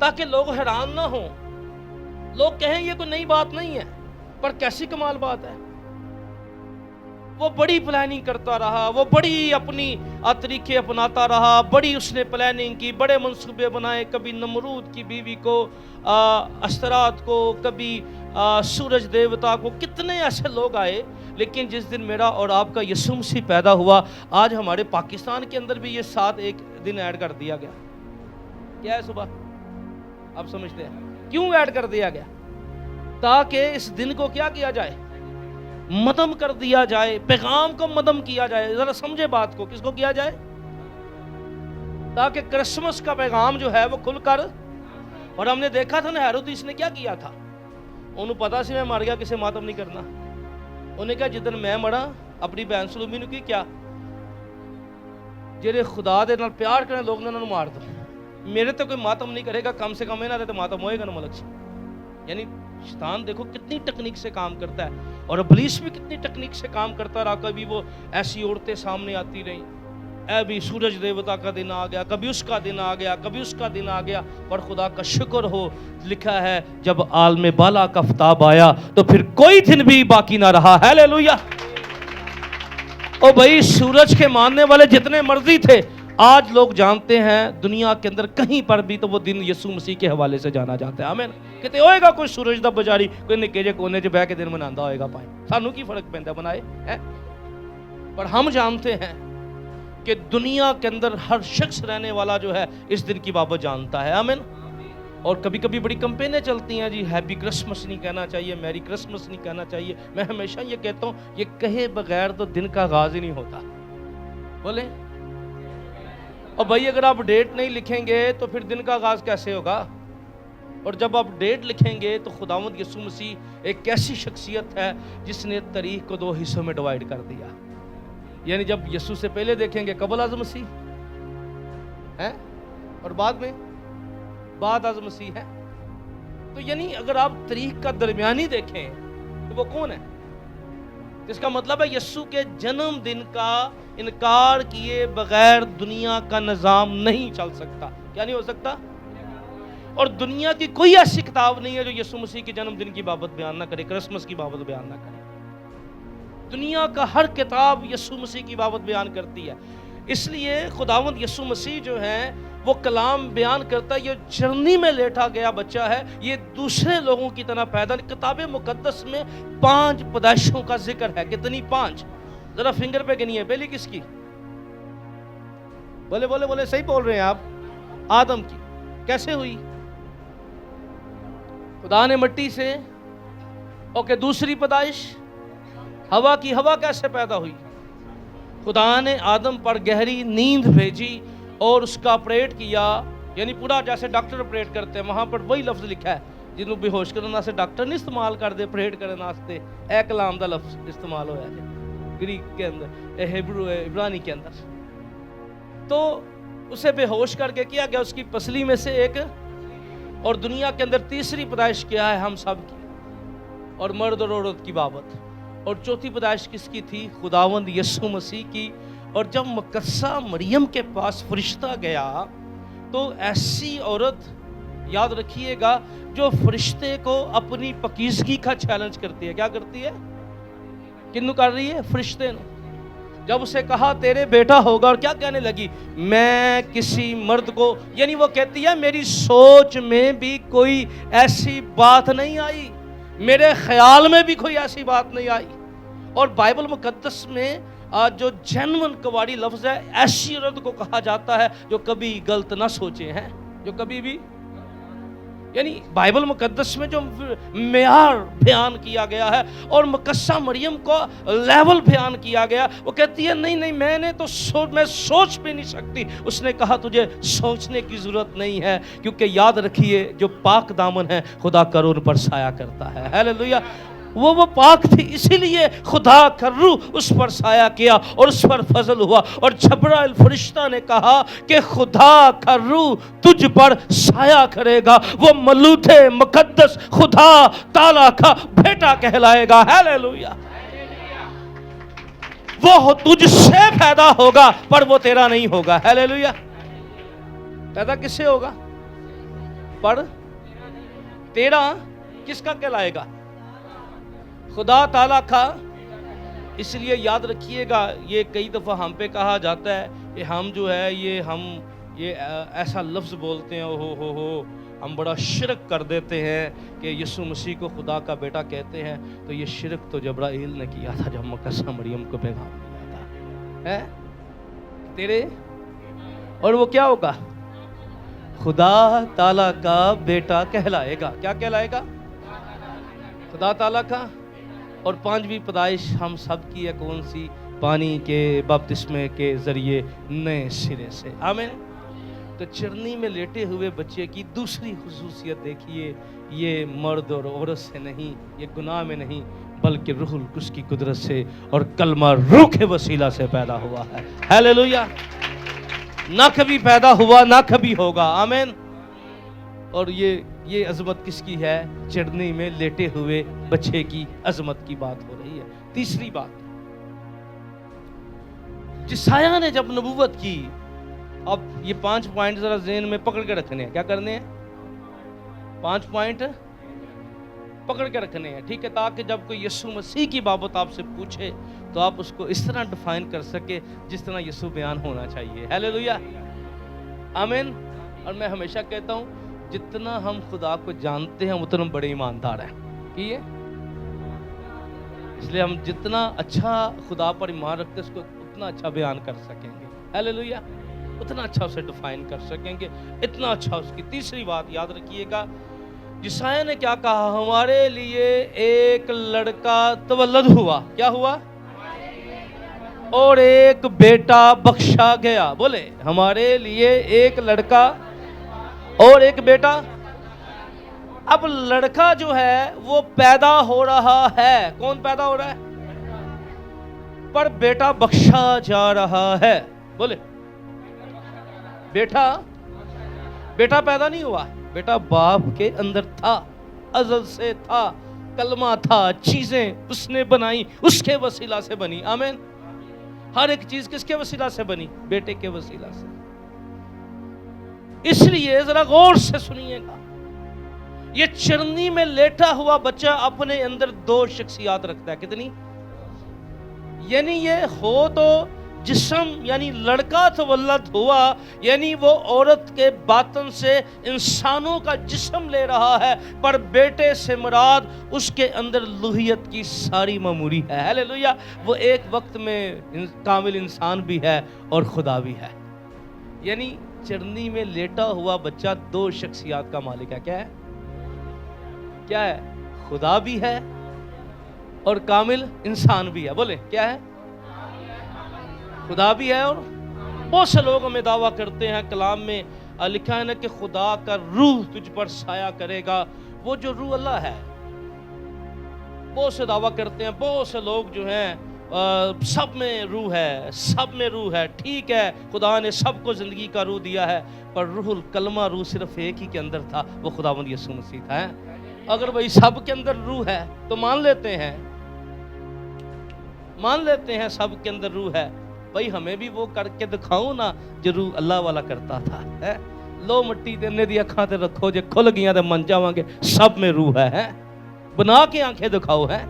تاکہ لوگ حیران نہ ہوں, لوگ کہیں یہ کوئی نئی بات نہیں ہے, پر کیسی کمال بات ہے. وہ بڑی پلاننگ کرتا رہا, وہ بڑی اپنی طریقے اپناتا رہا, بڑی اس نے پلاننگ کی, بڑے منصوبے بنائے. کبھی نمرود کی بیوی کو, استرات کو, کبھی سورج دیوتا کو, کتنے ایسے لوگ آئے. لیکن جس دن میرا اور آپ کا یسوع مسیح پیدا ہوا, آج ہمارے پاکستان کے اندر بھی یہ 7 ایک دن ایڈ کر دیا گیا. کیا ہے صبح؟ آپ سمجھتے ہیں کیوں ایڈ کر دیا گیا؟ تاکہ اس دن کو کیا کیا جائے؟ مدم کر دیا جائے, پیغام کو مدم کیا جائے. ذرا سمجھے بات کو, کس کو کیا جائے؟ تاکہ کرسمس کا پیغام جو ہے وہ کھل کر. اور ہم نے دیکھا تھا نا ہیرودیس نے کیا کیا تھا. انہوں پتا سی میں مر گیا, کسے ماتم نہیں کرنا. انہیں کہا جدن میں مرا اپنی بہن سلومی نے کی کیا, جڑے خدا دے نال پیار کرنے لوگ نے انہوں مار دو. میرے تو کوئی ماتم نہیں کرے گا, کم سے کم نہ تو ماتم ہوئے گا نا ملک سے. یعنی شیطان دیکھو کتنی ٹیکنیک سے کام کرتا ہے. اور ابلیس بھی کتنی ٹیکنیک سے کام کرتا رہا. کبھی وہ ایسی عورتیں سامنے آتی رہیں, ابھی سورج دیوتا کا دن آ گیا, کبھی اس کا دن آ گیا, کبھی اس کا دن آ گیا. پر خدا کا شکر ہو, لکھا ہے جب عالم بالا کا آفتاب آیا تو پھر کوئی دن بھی باقی نہ رہا. ہیلیلویا. او بھائی, سورج کے ماننے والے جتنے مرضی تھے, آج لوگ جانتے ہیں دنیا کے اندر کہیں پر بھی تو وہ دن یسوع مسیح کے حوالے سے جانا جاتا ہے. آمین. کہتے ہوئے گا کوئی سورج دا بجاری کوئی نکے جے کونے 'چ بہ کے دن مناندا ہوئے گا, پائیں سانوں کی فرق پیندا منائے ہے. پر ہم جانتے ہیں کہ دنیا کے اندر ہر شخص رہنے والا جو ہے اس دن کی بابت جانتا ہے. آمین. اور کبھی کبھی بڑی کمپینیں چلتی ہیں, جی ہیپی کرسمس نہیں کہنا چاہیے, میری کرسمس نہیں کہنا چاہیے. میں ہمیشہ یہ کہتا ہوں, یہ کہے بغیر تو دن کا آغاز ہی نہیں ہوتا. بولیں. اور بھائی اگر آپ ڈیٹ نہیں لکھیں گے تو پھر دن کا آغاز کیسے ہوگا؟ اور جب آپ ڈیٹ لکھیں گے تو خداوند یسوع مسیح ایک ایسی شخصیت ہے جس نے تاریخ کو 2 حصوں میں ڈیوائیڈ کر دیا. یعنی جب یسوع سے پہلے دیکھیں گے قبل از مسیح ہے, اور بعد از مسیح ہے. تو یعنی اگر آپ تاریخ کا درمیانی دیکھیں تو وہ کون ہے؟ اس کا مطلب ہے یسوع کے جنم دن کا انکار کیے بغیر دنیا کا نظام نہیں چل سکتا. کیا نہیں ہو سکتا؟ اور دنیا کی کوئی ایسی کتاب نہیں ہے جو یسوع مسیح کے جنم دن کی بابت بیان نہ کرے, کرسمس کی بابت بیان نہ کرے. دنیا کا ہر کتاب یسوع مسیح کی بابت بیان کرتی ہے. اس لیے خداوند یسوع مسیح جو ہے وہ کلام بیان کرتا ہے, یہ چرنی میں لیٹا گیا بچہ ہے, یہ دوسرے لوگوں کی طرح پیدا. کتاب مقدس میں 5 پیدائشوں کا ذکر ہے. کتنی؟ 5. ذرا فنگر پہ گنیے. پہلی کس کی؟ بولے صحیح بول رہے ہیں آپ. آدم کی. کیسے ہوئی؟ خدا نے مٹی سے. اوکے. دوسری پیدائش ہوا کی. ہوا کیسے پیدا ہوئی؟ خدا نے آدم پر گہری نیند بھیجی اور اس کا آپریٹ کیا, یعنی پورا جیسے ڈاکٹر آپریٹ کرتے ہیں, وہاں پر وہی لفظ لکھا ہے جنہوں بے ہوش کرنا سے ڈاکٹر نہیں استعمال کرتے, آپریٹ کرنے واسطے اے کلام دا لفظ استعمال ہوا ہے گریک کے اندر, ہیبرو عبرانی کے اندر. تو اسے بے ہوش کر کے کیا گیا اس کی پسلی میں سے ایک. اور دنیا کے اندر تیسری پیدائش کیا ہے؟ ہم سب کی, اور مرد اور عورت کی بابت. اور چوتھی پیدائش کس کی تھی؟ خداوند یسوع مسیح کی. اور جب مقدسہ مریم کے پاس فرشتہ گیا تو ایسی عورت, یاد رکھیے گا, جو فرشتے کو اپنی پاکیزگی کا چیلنج کرتی ہے. کیا کرتی ہے؟ کنوں کر رہی ہے؟ فرشتے نے. جب اسے کہا تیرے بیٹا ہوگا, اور کیا کہنے لگی؟ میں کسی مرد کو, یعنی وہ کہتی ہے میری سوچ میں بھی کوئی ایسی بات نہیں آئی, میرے خیال میں بھی کوئی ایسی بات نہیں آئی. اور بائبل مقدس میں جو جینون کواڑی لفظ ہے, ایسی عورت کو کہا جاتا ہے جو کبھی غلط نہ سوچے ہیں, جو کبھی بھی, یعنی بائبل مقدس میں جو معیار بیان کیا گیا ہے اور مقدسہ مریم کو لیول بیان کیا گیا, وہ کہتی ہے نہیں میں نے تو میں سوچ بھی نہیں سکتی. اس نے کہا تجھے سوچنے کی ضرورت نہیں ہے, کیونکہ یاد رکھیے جو پاک دامن ہے خدا کا روح پر سایہ کرتا ہے. ہیلیلویا. وہ پاک تھی, اسی لیے خدا کا روح اس پر سایہ کیا اور اس پر فضل ہوا. اور جبرائیل فرشتہ نے کہا کہ خدا کا روح تجھ پر سایہ کرے گا, وہ مولود مقدس خدا تعالیٰ کا بیٹا کہلائے گا. ہیلیلویا. وہ تجھ سے پیدا ہوگا پر وہ تیرا نہیں ہوگا. ہیلیلویا. پیدا کس سے ہوگا؟ پر تیرا کس کا کہلائے گا؟ خدا تعالیٰ کا. اس لیے یاد رکھیے گا, یہ کئی دفعہ ہم پہ کہا جاتا ہے کہ ہم جو ہے یہ ایسا لفظ بولتے ہیں, ہو ہم بڑا شرک کر دیتے ہیں کہ یسوع مسیح کو خدا کا بیٹا کہتے ہیں. تو یہ شرک تو جبرائیل نے کیا تھا جب مقدسہ مریم کو پیغام دیا تھا ہے تیرے. اور وہ کیا ہوگا؟ خدا تعالیٰ کا بیٹا کہلائے گا. کیا کہلائے گا؟ خدا تعالیٰ کا. اور 5ویں پیدائش ہم سب کی ہے کون سی؟ پانی کے بپتسمے کے ذریعے نئے سرے سے. آمین. تو چرنی میں لیٹے ہوئے بچے کی دوسری خصوصیت دیکھیے, یہ مرد اور عورت سے نہیں, یہ گناہ میں نہیں, بلکہ روح القدس کی قدرت سے اور کلمہ روح کے وسیلہ سے پیدا ہوا ہے. ہیلیلویا. نہ کبھی پیدا ہوا نہ کبھی ہوگا. آمین. اور یہ عظمت کس کی ہے؟ چڑھنی میں لیٹے ہوئے بچے کی عظمت کی بات ہو رہی تیسری بات، جسایہ نے جب نبوت کی، اب یہ 5 پوائنٹ ذرا ذہن میں پکڑ کے رکھنے ہیں. کیا کرنے ہیں؟ 5 پوائنٹ پکڑ کے رکھنے ہیں، ٹھیک ہے، تاکہ جب کوئی یسوع مسیح کی بابت آپ سے پوچھے تو آپ اس کو اس طرح ڈیفائن کر سکے جس طرح یسوع بیان ہونا چاہیے. ہیلیلویا، آمین. اور میں ہمیشہ کہتا ہوں جتنا ہم خدا کو جانتے ہیں اتنا بڑے ایماندار ہیں. کہ اس لیے ہم جتنا اچھا خدا پر ایمان رکھتے اس کو اتنا اچھا بیان کر سکیں گے. ہیلیلویا، اتنا اچھا اسے ڈیفائن کر سکیں گے، اتنا اچھا. اس کی تیسری بات یاد رکھیے گا، جسایہ نے کیا کہا؟ ہمارے لیے ایک لڑکا تولد ہوا. کیا ہوا؟ اور ایک بیٹا بخشا گیا. بولے، ہمارے لیے ایک لڑکا اور ایک بیٹا. اب لڑکا جو ہے وہ پیدا ہو رہا ہے. کون پیدا ہو رہا ہے؟ پر بیٹا بخشا جا رہا ہے. بولے، بیٹا پیدا نہیں ہوا، بیٹا باپ کے اندر تھا، ازل سے تھا، کلمہ تھا، چیزیں اس نے بنائی، اس کے وسیلہ سے بنی. آمین. ہر ایک چیز کس کے وسیلہ سے بنی؟ بیٹے کے وسیلہ سے. اس لیے ذرا غور سے سنیے گا، یہ چرنی میں لیٹا ہوا بچہ اپنے اندر 2 شخصیات رکھتا ہے. کتنی؟ یعنی یہ ہو تو جسم، یعنی لڑکا تولد ہوا، یعنی وہ عورت کے باطن سے انسانوں کا جسم لے رہا ہے، پر بیٹے سے مراد اس کے اندر لوہیت کی ساری معموری ہے. ہیلیلویا. وہ ایک وقت میں کامل انسان بھی ہے اور خدا بھی ہے. یعنی چرنی میں لیٹا ہوا بچہ 2 شخصیات کا مالک ہے. کیا ہے؟ خدا بھی ہے اور کامل انسان بھی ہے. بولے، کیا ہے؟ خدا بھی ہے. اور بہت سے لوگ ہمیں دعویٰ کرتے ہیں، کلام میں لکھا ہے نا کہ خدا کا روح تجھ پر سایہ کرے گا. وہ جو روح اللہ ہے، بہت سے دعویٰ کرتے ہیں. بہت سے لوگ جو ہیں سب میں روح ہے، سب میں روح ہے. ٹھیک ہے، خدا نے سب کو زندگی کا روح دیا ہے، پر روح الکلمہ روح صرف ایک ہی کے اندر تھا، وہ خداوند یسوع مسیح تھا. اگر وہی سب کے اندر روح ہے تو مان لیتے ہیں سب کے اندر روح ہے. بھائی ہمیں بھی وہ کر کے دکھاؤ نا جو روح اللہ والا کرتا تھا. لو مٹی دینے دی اکھاں تے رکھو، جے کھل گیاں تے من جاواں گے. سب میں روح ہے. بنا کے آنکھیں دکھاؤ. ہے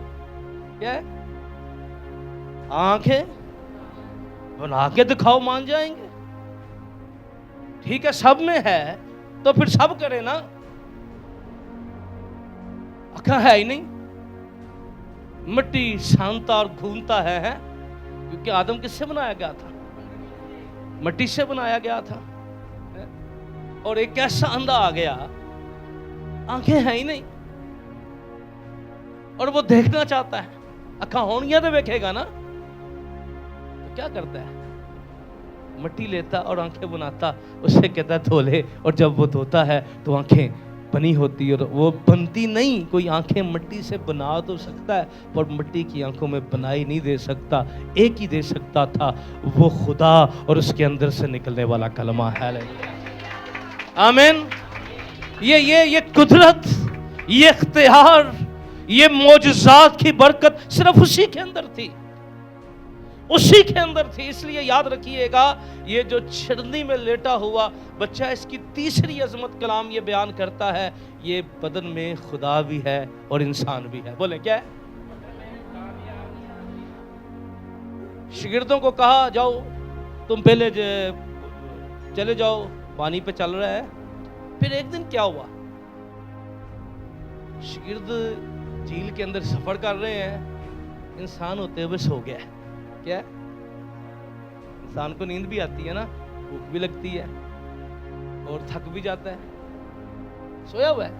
کیا ہے؟ آنکھیں بنا کے دکھاؤ، مان جائیں گے. ٹھیک ہے، سب میں ہے تو پھر سب کرے نا. اکھاں ہے ہی نہیں، مٹی سانتا اور گھومتا ہے. کیونکہ آدم کس سے بنایا گیا تھا؟ مٹی سے بنایا گیا تھا. اور ایک ایسا اندھا آ گیا، آنکھیں ہیں ہی نہیں، اور وہ دیکھنا چاہتا ہے. اکھاں ہونگیاں تو دیکھے گا نا. تو کیا کرتا ہے؟ مٹی لیتا اور آنکھیں بناتا، اسے کہتا ہے دھو لے. اور جب وہ دھوتا ہے تو آنکھیں بنی ہوتی، اور وہ بنتی نہیں. کوئی آنکھیں مٹی سے بنا تو سکتا ہے، پر مٹی کی آنکھوں میں بنائی نہیں دے سکتا. ایک ہی دے سکتا تھا، وہ خدا اور اس کے اندر سے نکلنے والا کلمہ ہے. آمین. یہ قدرت، یہ اختیار، یہ معجزات کی برکت صرف اسی کے اندر تھی، اسی کے اندر تھی. اس لیے یاد رکھیے گا، یہ جو چرنی میں لیٹا ہوا بچہ، اس کی تیسری عظمت کلام یہ بیان کرتا ہے، یہ بدن میں خدا بھی ہے اور انسان بھی ہے. بولیں کیا ہے؟ شاگردوں کو کہا جاؤ تم پہلے چلے جاؤ، پانی پہ چل رہا ہے. پھر ایک دن کیا ہوا؟ شاگرد جھیل کے اندر سفر کر رہے ہیں، انسان ہوتے ہوئے سو گیا. کیا ہے؟ انسان کو نیند بھی آتی ہے نا، بھوک بھی لگتی ہے اور تھک بھی جاتا ہے. سویا ہوا ہے.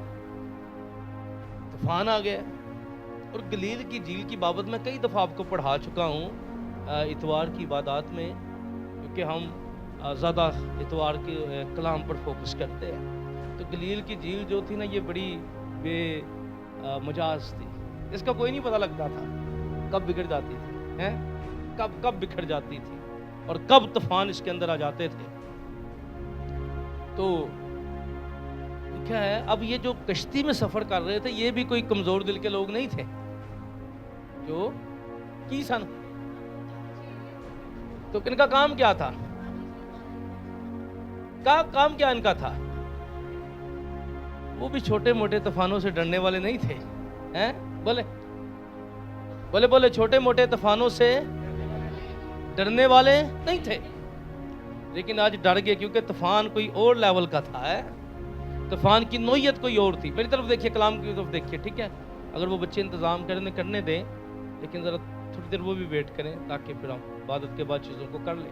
طوفان آ گیا. اور گلیل کی جھیل کی بابت میں کئی دفعہ آپ کو پڑھا چکا ہوں اتوار کی عبادات میں، کیونکہ ہم زیادہ اتوار کے کلام پر فوکس کرتے ہیں. تو گلیل کی جھیل جو تھی نا، یہ بڑی بے مجاز تھی. اس کا کوئی نہیں پتہ لگتا تھا کب بگڑ جاتی تھی، کب بکھر جاتی تھی، اور کب طوفان اس کے اندر آ جاتے تھے. تو کیا ہے، اب یہ جو کشتی میں سفر کر رہے تھے، یہ بھی کوئی کمزور دل کے لوگ نہیں تھے. جو کی سن تو ان کا کام کیا تھا؟ کام کیا ان کا تھا؟ وہ بھی چھوٹے موٹے طوفانوں سے ڈرنے والے نہیں تھے. بولے چھوٹے موٹے طوفانوں سے ڈرنے والے نہیں تھے، لیکن آج ڈر گئے کیونکہ طوفان کوئی اور لیول کا تھا. طوفان کی نوعیت کوئی اور تھی. میری طرف دیکھیے، کلام کی طرف دیکھیے، ٹھیک ہے؟ اگر وہ بچے انتظام کرنے دیں، لیکن ذرا تھوڑی دیر وہ بھی ویٹ کریں تاکہ پھر ہم عبادت کے بعد چیزوں کو کر لیں.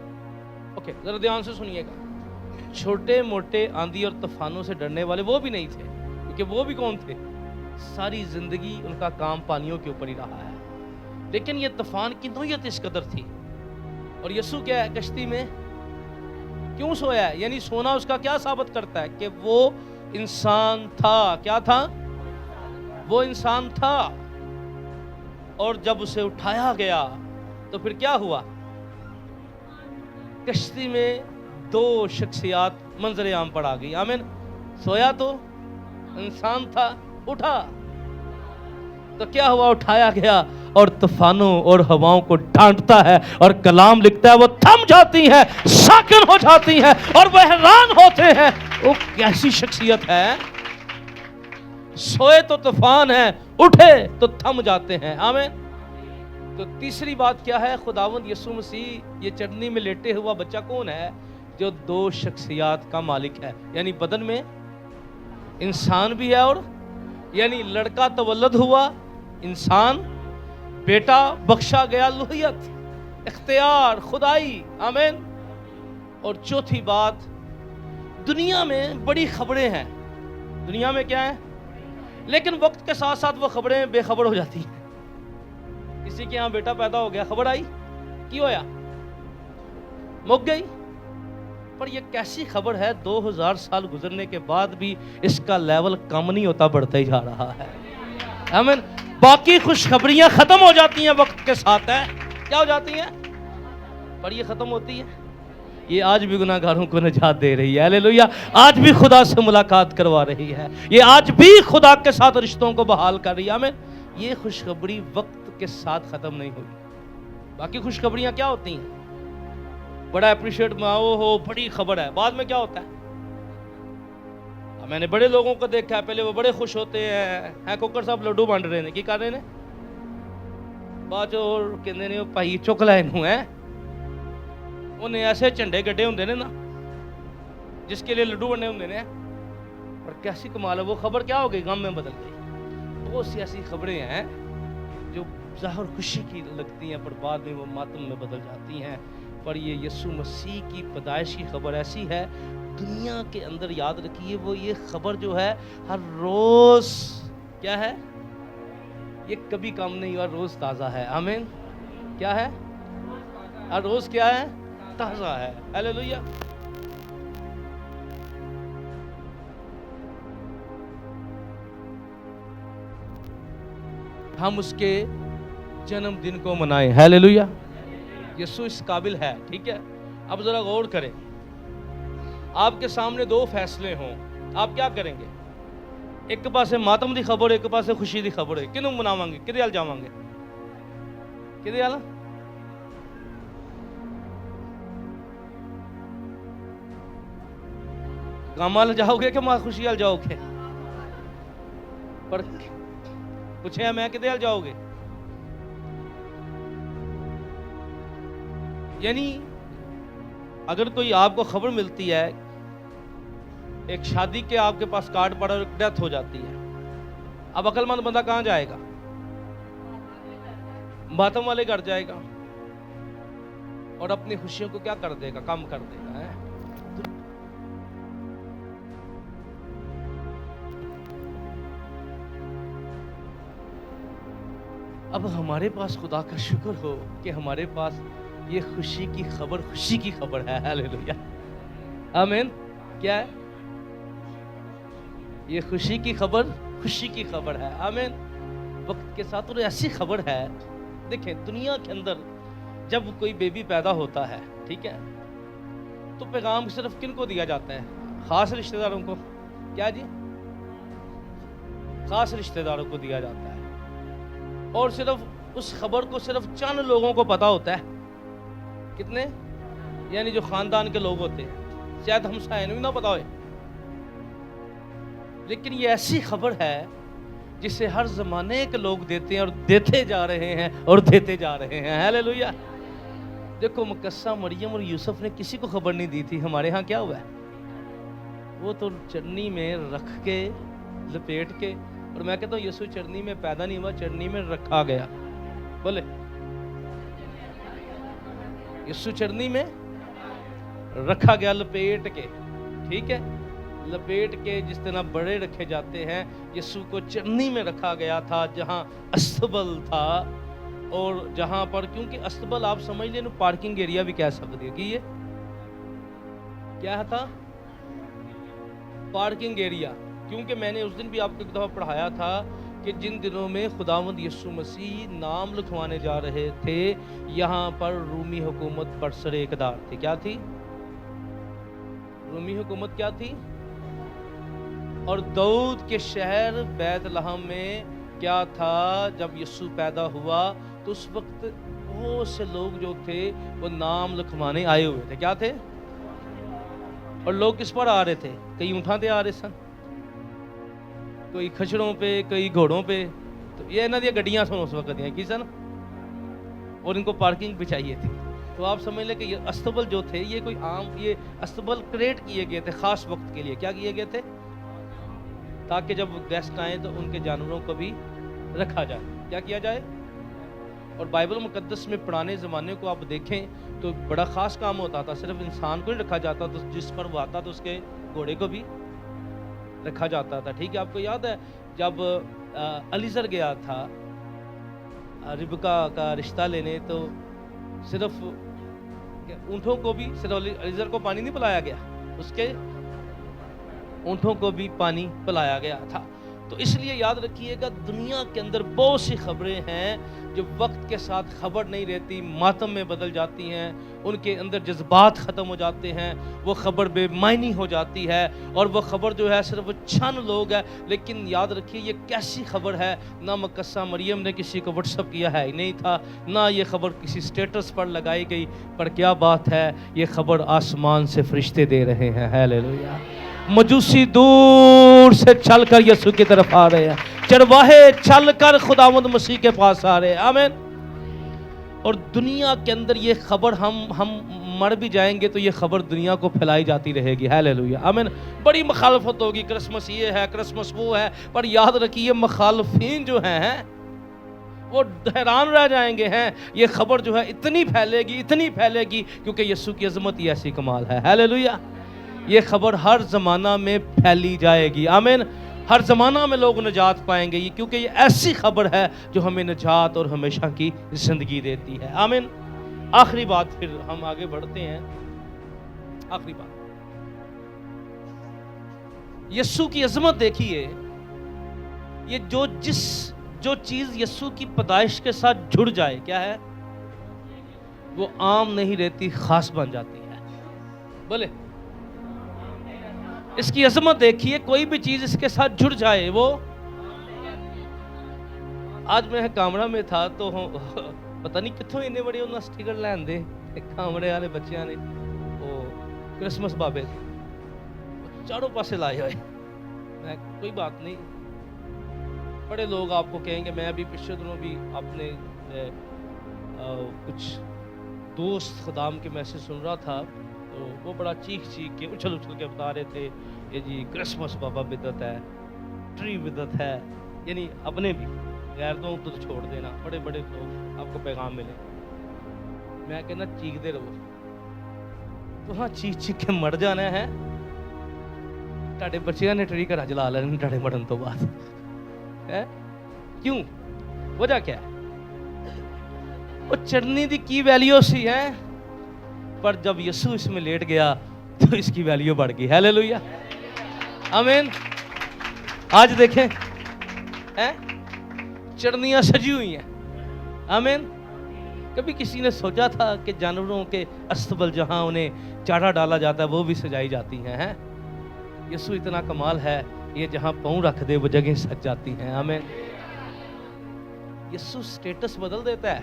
اوکے، ذرا دھیان سے سنیے گا. چھوٹے موٹے آندھی اور طوفانوں سے ڈرنے والے وہ بھی نہیں تھے، کیونکہ وہ بھی کون تھے؟ ساری زندگی ان کا کام پانیوں کے اوپر ہی رہا ہے. لیکن یہ طوفان کی نوعیت اس قدر تھی. اور یسوع کیا ہے؟ کشتی میں کیوں سویا ہے؟ یعنی سونا اس کا کیا ثابت کرتا ہے؟ کہ وہ انسان تھا. کیا تھا؟ وہ انسان تھا. اور جب اسے اٹھایا گیا تو پھر کیا ہوا؟ کشتی میں دو شخصیات منظر عام پر آ گئی. آمین. سویا تو انسان تھا، اٹھا تو کیا ہوا؟ اٹھایا گیا اور طوفانوں اور ہواؤں کو ڈانٹتا ہے، اور کلام لکھتا ہے وہ تھم جاتی ہیں، ساکن ہو جاتی ہیں، اور وہ حیران ہوتے ہیں. وہ کیسی شخصیت ہے؟ سوئے تو طوفان ہے، اٹھے تو تھم جاتے ہیں. آمین. تو تیسری بات کیا ہے؟ خداوند یسوع مسیح یہ چٹنی میں لیٹے ہوا بچہ کون ہے؟ جو دو شخصیات کا مالک ہے. یعنی بدن میں انسان بھی ہے، اور یعنی لڑکا تولد ہوا انسان، بیٹا بخشا گیا لوہیت، اختیار، خدائی. آمین. اور چوتھی بات، دنیا میں بڑی خبریں ہیں. دنیا میں کیا ہے؟ لیکن وقت کے ساتھ ساتھ وہ خبریں بے خبر ہو جاتی ہیں. کسی کے ہاں بیٹا پیدا ہو گیا، خبر آئی کی ہویا؟ مک گئی. پر یہ کیسی خبر ہے؟ 2000 سال گزرنے کے بعد بھی اس کا لیول کم نہیں ہوتا، بڑھتا ہی جا رہا ہے. آمین. باقی خوشخبریاں ختم ہو جاتی ہیں وقت کے ساتھ. ہے کیا ہو جاتی ہیں؟ پر یہ ختم ہوتی ہے. یہ آج بھی گناہ گاروں کو نجات دے رہی ہے. ہلیلویا. آج بھی خدا سے ملاقات کروا رہی ہے. یہ آج بھی خدا کے ساتھ رشتوں کو بحال کر رہی ہے. آمین. یہ خوشخبری وقت کے ساتھ ختم نہیں ہوئی. باقی خوشخبریاں کیا ہوتی ہیں؟ بڑا اپریشیٹ ہو، بڑی خبر ہے. بعد میں کیا ہوتا ہے؟ میں نے بڑے لوگوں کو دیکھا ہے، پہلے وہ بڑے خوش ہوتے ہیں، کوکر صاحب لڈو بانٹ رہے ہیں، کی کر رہے ہیں؟ بعد اور کہندے نے بھائی چک لائے نوں ہے، انہیں ایسے جھنڈے گڈے ہوندے نے نا جس کے لیے لڈو بننے ہوندے نے. اور کیسی کمال ہے، وہ خبر کیا ہو گئی؟ غم میں بدل گئی. بہت سی ایسی خبریں ہیں جو ظاہر خوشی کی لگتی ہیں پر بعد میں وہ ماتم میں بدل جاتی ہیں. پر یہ یسوع مسیح کی پیدائش کی خبر ایسی ہے دنیا کے اندر، یاد رکھیے، وہ یہ خبر جو ہے ہر روز کیا ہے؟ یہ کبھی کم نہیں، ہر روز تازہ ہے. آمین. کیا ہے؟ ہر روز کیا ہے؟ تازہ ہے. ہلیلویا. ہم اس کے جنم دن کو منائیں. ہلیلویا. یسوع اس قابل ہے. ٹھیک ہے. اب ذرا غور کریں، آپ کے سامنے دو فیصلے ہوں، آپ کیا کریں گے؟ ایک پاسے ماتم دی خبر، ایک پاسے خوشی دی خبر ہے. کنوں مناواں گے؟ کدے حال جاواں گے؟ کدے حال؟ غم حال جاؤ گے کہ خوشی حال جاؤ گے؟ پر پوچھے میں کدے حال جاؤ گے؟ یعنی اگر کوئی آپ کو خبر ملتی ہے ایک شادی کے آپ کے پاس کارڈ پڑا اور ڈیتھ ہو جاتی ہے، اب عقل مند بندہ کہاں جائے گا؟ ماتم والے گھر جائے گا اور اپنی خوشیوں کو کیا کر دے گا؟ کم کر دے گا. اب ہمارے پاس خدا کا شکر ہو کہ ہمارے پاس یہ خوشی کی خبر، خوشی کی خبر ہے. ہلیلویا. آمین. کیا ہے یہ خوشی کی خبر؟ خوشی کی خبر ہے. آمین. وقت کے ساتھ اور ایسی خبر ہے، دیکھیں دنیا کے اندر جب کوئی بیبی پیدا ہوتا ہے، ٹھیک ہے، تو پیغام صرف کن کو دیا جاتا ہے؟ خاص رشتہ داروں کو. کیا جی؟ خاص رشتہ داروں کو دیا جاتا ہے. اور صرف اس خبر کو صرف چند لوگوں کو پتا ہوتا ہے. کتنے؟ یعنی جو خاندان کے لوگ ہوتے ہیں، شاید ہمسائے نہیں نہ پتا ہوئے. لیکن یہ ایسی خبر ہے جسے ہر زمانے کے لوگ دیتے ہیں اور دیتے جا رہے ہیں اور دیتے جا رہے ہیں. ہیلیلویا. دیکھو مقدسہ مریم اور یوسف نے کسی کو خبر نہیں دی تھی. ہمارے ہاں کیا ہوا ہے؟ وہ تو چٹنی میں رکھ کے لپیٹ کے، اور میں کہتا ہوں یسوع چٹنی میں پیدا نہیں ہوا، چٹنی میں رکھا گیا. بولے یسوع چٹنی میں رکھا گیا لپیٹ کے. ٹھیک ہے، لپیٹ کے جس طرح بڑے رکھے جاتے ہیں، یسوع کو چٹنی میں رکھا گیا تھا جہاں استبل تھا. اور جہاں پر، کیونکہ استبل آپ سمجھ لیں پارکنگ ایریا بھی کہہ سکتے ہیں کہ یہ کیا تھا؟ Parking area. کیونکہ میں نے اس دن بھی آپ کو ایک دفعہ پڑھایا تھا کہ جن دنوں میں خداوند یسوع مسیح نام لکھوانے جا رہے تھے، یہاں پر رومی حکومت برسر اقتدار تھی. کیا تھی؟ رومی حکومت کیا تھی؟ اور داؤد کے شہر بیت لحم میں کیا تھا؟ جب یسوع پیدا ہوا تو اس وقت بہت سے لوگ جو تھے وہ نام لکھوانے آئے ہوئے تھے. کیا تھے؟ اور لوگ کس پر آ رہے تھے؟ کئی اونٹاں تے آ رہے سن، کوئی کھچڑوں پہ، کئی گھوڑوں پہ. تو یہ انہاں دی گڈیاں سن اس وقت دیا کی سن، اور ان کو پارکنگ بھی چاہیے تھی. تو آپ سمجھ لیں کہ یہ استبل جو تھے یہ کوئی عام، یہ استبل کریٹ کیے گئے تھے خاص وقت کے لیے. کیا کیے گئے تھے؟ تاکہ جب گیسٹ آئیں تو ان کے جانوروں کو بھی رکھا جائے. کیا کیا جائے؟ اور بائبل مقدس میں پرانے زمانے کو آپ دیکھیں تو بڑا خاص کام ہوتا تھا. صرف انسان کو ہی رکھا جاتا تھا، جس پر وہ آتا تو اس کے گھوڑے کو بھی رکھا جاتا تھا. ٹھیک ہے، آپ کو یاد ہے جب علیزر گیا تھا ربکا کا رشتہ لینے، تو صرف اونٹوں کو بھی، صرف علیزر کو پانی نہیں پلایا گیا، اس کے اونٹوں کو بھی پانی پلایا گیا تھا. تو اس لیے یاد رکھیے گا، دنیا کے اندر بہت سی خبریں ہیں جو وقت کے ساتھ خبر نہیں رہتی، ماتم میں بدل جاتی ہیں، ان کے اندر جذبات ختم ہو جاتے ہیں، وہ خبر بے معنی ہو جاتی ہے، اور وہ خبر جو ہے صرف چند لوگ ہے. لیکن یاد رکھیے یہ کیسی خبر ہے؟ نہ مقدسہ مریم نے کسی کو واٹس ایپ کیا ہے ہی نہیں تھا، نہ یہ خبر کسی سٹیٹس پر لگائی گئی. پر کیا بات ہے، یہ خبر آسمان سے فرشتے دے رہے ہیں. ہیلیلویا. مجوسی دور سے چل کر یسوع کی طرف آ رہے ہیں، چرواہے چل کر خداوند مسیح کے پاس آ رہے ہیں. آمین. اور دنیا کے اندر یہ خبر، ہم مر بھی جائیں گے تو یہ خبر دنیا کو پھیلائی جاتی رہے گی. ہیلیلویا. آمین. بڑی مخالفت ہوگی، کرسمس یہ ہے، کرسمس وہ ہے، پر یاد رکھیے مخالفین جو ہیں وہ حیران رہ جائیں گے. یہ خبر جو ہے اتنی پھیلے گی کیونکہ یسوع کی عظمت ہی ایسی کمال ہے. ہیلیلویا. یہ خبر ہر زمانہ میں پھیلی جائے گی. آمین. ہر زمانہ میں لوگ نجات پائیں گے کیونکہ یہ ایسی خبر ہے جو ہمیں نجات اور ہمیشہ کی زندگی دیتی ہے. آمین. آخری بات، پھر ہم آگے بڑھتے ہیں. آخری بات، یسوع کی عظمت دیکھیے. یہ جو چیز یسوع کی پیدائش کے ساتھ جڑ جائے، کیا ہے؟ وہ عام نہیں رہتی، خاص بن جاتی ہے. بولے اس کی عظمت دیکھیے. کوئی بھی چیز اس کے ساتھ جڑ جائے وہ، آج میں کامرہ میں تھا تو پتہ نہیں کتوں اتنے بڑے انہوں سٹیکر لین دے کامرے والے بچیاں نے، وہ کرسمس بابے چاروں پاسے لائے ہوئے. میں کوئی بات نہیں، بڑے لوگ آپ کو کہیں گے. میں ابھی پچھلے دنوں بھی اپنے کچھ دوست خدام کے میسج سن رہا تھا تو وہ بڑا چیخ کے اچھل کے بتا رہے تھے کہ جی کرسمس بابا بدعت ہے، ٹری بدعت ہے. یعنی اپنے بھی غیرتوں تو چھوڑ دینا. بڑے لوگ آپ کو پیغام ملے. میں کہنا چیختے رہو تو ہاں چیخ کے مر جانا ہے. تاڑے بچیاں نے ٹری گھر جلا لینے تاڑے مرن تو بعد. کیوں؟ وجہ کیا ہے؟ وہ چٹنی دی کی ویلیو سی ہے، پر جب یسوع اس میں لیٹ گیا تو اس کی ویلیو بڑھ گئی. ہیلیلویا. آمین. آج دیکھیں چٹنیاں سجی ہوئی ہیں. آمین. کبھی کسی نے سوچا تھا کہ جانوروں کے استبل جہاں انہیں چارہ ڈالا جاتا ہے وہ بھی سجائی جاتی ہیں؟ یسوع اتنا کمال ہے، یہ جہاں پاؤں رکھ دے وہ جگہیں سج جاتی ہیں. آمین. ਯਿਸੂ ਸਟੇਟਸ ਬਦਲ ਦੇਤਾ ਹੈ।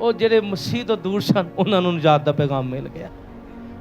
ਉਹ ਜਿਹੜੇ ਮਸੀਹ ਤੋਂ ਦੂਰ ਸਨ ਉਹਨਾਂ ਨੂੰ ਨਜਾਤ ਦਾ ਪੈਗਾਮ ਮਿਲ ਗਿਆ,